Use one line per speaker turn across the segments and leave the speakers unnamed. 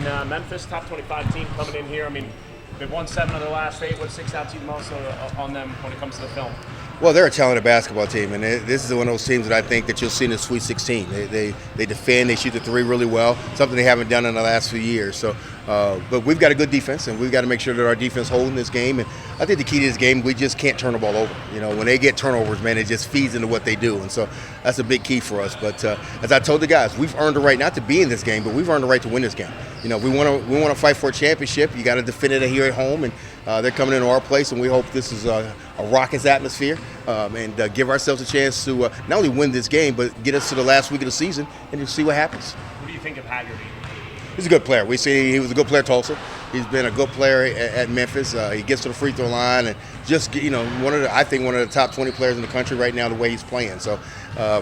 Memphis, top 25 team coming in here. I mean, they've won 7 of their last 8. What sticks out to you most on them when it comes to the film?
Well, they're a talented basketball team, and this is one of those teams that I think that you'll see in the Sweet 16. They defend, they shoot the three really well, something they haven't done in the last few years. So, but we've got a good defense, and we've got to make sure that our defense holding this game. And I think the key to this game, we just can't turn the ball over. You know, when they get turnovers, man, it just feeds into what they do, and so that's a big key for us. But as I told the guys, we've earned the right not to be in this game, but we've earned the right to win this game. You know, we want to fight for a championship. You got to defend it here at home, and they're coming into our place, and we hope this is a Rockets atmosphere and give ourselves a chance to not only win this game, but get us to the last week of the season and just see what happens.
What do you think of Haggerty?
He's a good player. We see he was a good player at Tulsa. He's been a good player at Memphis. He gets to the free throw line and just, you know, I think one of the top 20 players in the country right now the way he's playing. So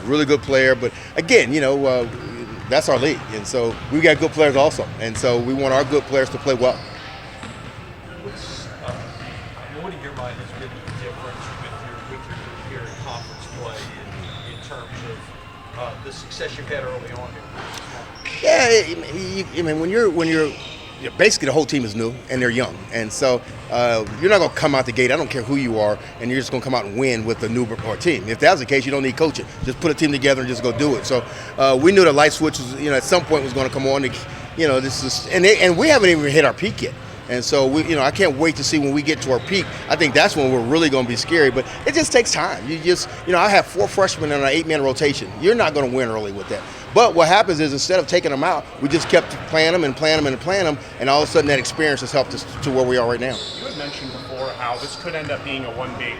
really good player. But again, you know, that's our league. And so we got good players also. And so we want our good players to play well.
What in your mind has been the difference with your group here in conference play in terms of the success you've had early on here?
Yeah, I mean, when you're basically the whole team is new and they're young, and so you're not going to come out the gate. I don't care who you are, and you're just going to come out and win with a new team. If that's the case, you don't need coaching. Just put a team together and just go do it. So we knew the light switch was, you know, at some point was going to come on. You know, this is and we haven't even hit our peak yet. And so, I can't wait to see when we get to our peak. I think that's when we're really going to be scary. But it just takes time. I have 4 freshmen in an 8-man rotation. You're not going to win early with that. But what happens is instead of taking them out, we just kept playing them, and all of a sudden that experience has helped us to where we are right now.
You had mentioned before how this could end up being a one big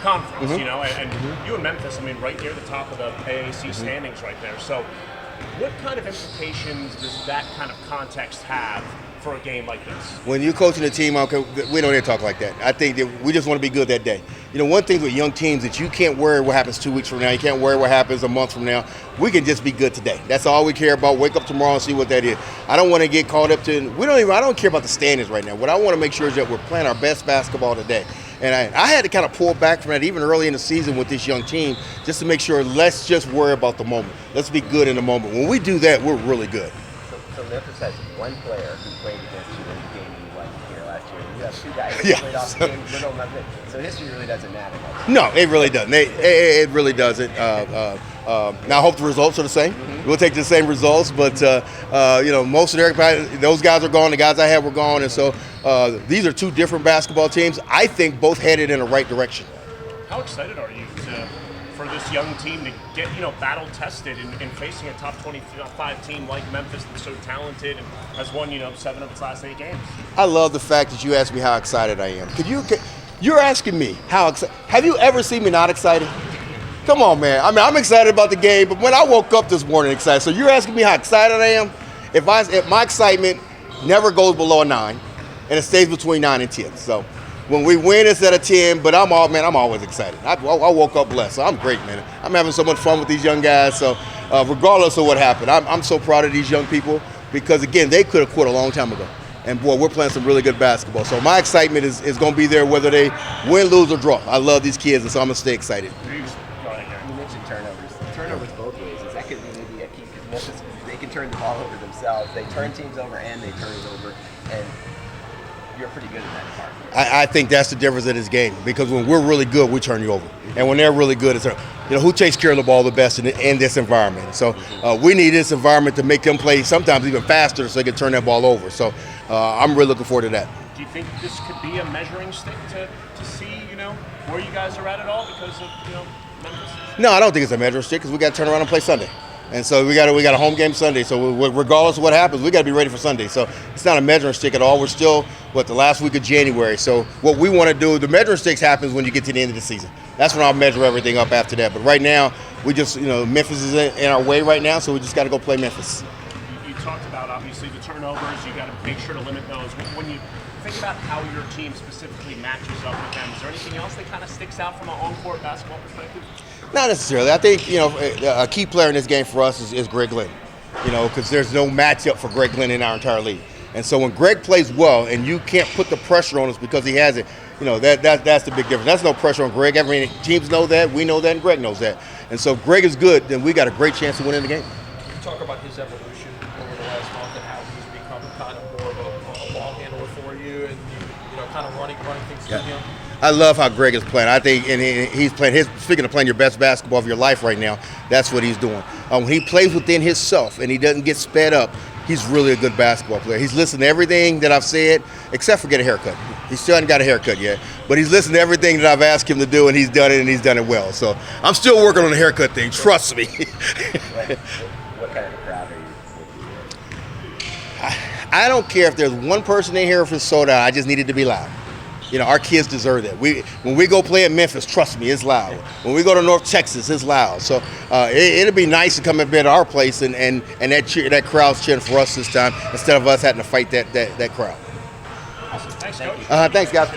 conference, you know, and you and Memphis, I mean, right near the top of the AAC standings right there. So what kind of implications does that kind of context have for a game like this?
When you're coaching a team, we don't need to talk like that. I think that we just want to be good that day. You know, one thing with young teams that you can't worry what happens 2 weeks from now. You can't worry what happens a month from now. We can just be good today. That's all we care about. Wake up tomorrow and see what that is. I don't want to get caught up to. I don't care about the standings right now. What I want to make sure is that we're playing our best basketball today. And I had to kind of pull back from that even early in the season with this young team just to make sure let's just worry about the moment. Let's be good in the moment. When we do that, we're really good.
So Memphis has one player who played against you in the game you won here last year. You have 2 guys who played off the game. So history really doesn't matter.
No, it really doesn't. It really doesn't. Now I hope the results are the same. We'll take the same results, but most of those guys are gone. The guys I had were gone, and so these are 2 different basketball teams. I think both headed in the right direction.
How excited are you for this young team to get, battle tested in facing a top 25 team like Memphis that's so talented and has won, 7 of its last 8 games?
I love the fact that you asked me how excited I am. You're asking me how excited. Have you ever seen me not excited? Come on, man. I mean, I'm excited about the game, but when I woke up this morning excited. So you're asking me how excited I am? If my excitement never goes below a 9, and it stays between 9 and 10. So when we win, it's at a 10, but I'm always excited. I woke up blessed, so I'm great, man. I'm having so much fun with these young guys, so regardless of what happened, I'm so proud of these young people because, again, they could have quit a long time ago. And, boy, we're playing some really good basketball. So my excitement is going to be there whether they win, lose, or draw. I love these kids, and so I'm going to stay excited.
You mentioned turnovers. Turnovers both ways. Is that could be maybe a key? Because Memphis, they can turn the ball over themselves. They turn teams over and they turn it over. And you're pretty good in that department.
I think that's the difference in this game because when we're really good, we turn you over. And when they're really good, it's who takes care of the ball the best in this environment. So we need this environment to make them play sometimes even faster so they can turn that ball over. So I'm really looking forward to that.
Do you think this could be a measuring stick to see, where you guys are at all because of, Memphis?
No, I don't think it's a measuring stick because we got to turn around and play Sunday. And so we got a home game Sunday. So regardless of what happens, we got to be ready for Sunday. So it's not a measuring stick at all. We're still, the last week of January. So what we want to do, the measuring sticks happens when you get to the end of the season. That's when I'll measure everything up after that. But right now, we just, Memphis is in our way right now, so we just got to go play Memphis.
You talked about, obviously, the turnovers. You got to make sure to limit those. When you think about how your team specifically matches up with them, is there anything else that kind of sticks out from an on-court basketball perspective?
Not necessarily. I think, a key player in this game for us is Greg Gantt, because there's no matchup for Greg Gantt in our entire league. And so when Greg plays well and you can't put the pressure on us because he has it, that's the big difference. That's no pressure on Greg. Every teams know that, we know that, and Greg knows that. And so if Greg is good, then we got a great chance to win in the game.
Can you talk about his evolution over the last month and how he's become kind of more of a ball handler for you, and you know, kind of running things through him?
I love how Greg is playing. I think, and he's playing speaking of playing your best basketball of your life right now, that's what he's doing. When he plays within himself and he doesn't get sped up, he's really a good basketball player. He's listened to everything that I've said, except for get a haircut. He still hasn't got a haircut yet, but he's listened to everything that I've asked him to do, and he's done it well. So I'm still working on the haircut thing, trust me.
What kind of a crowd are you?
I don't care if there's one person in here if it's sold out. I just need it to be loud. You know, our kids deserve that. When we go play at Memphis, trust me, it's loud. When we go to North Texas, it's loud. So it'll be nice to come and be at our place and that crowd's cheering for us this time instead of us having to fight that crowd.
Awesome. Thanks, Coach.
Thanks, guys.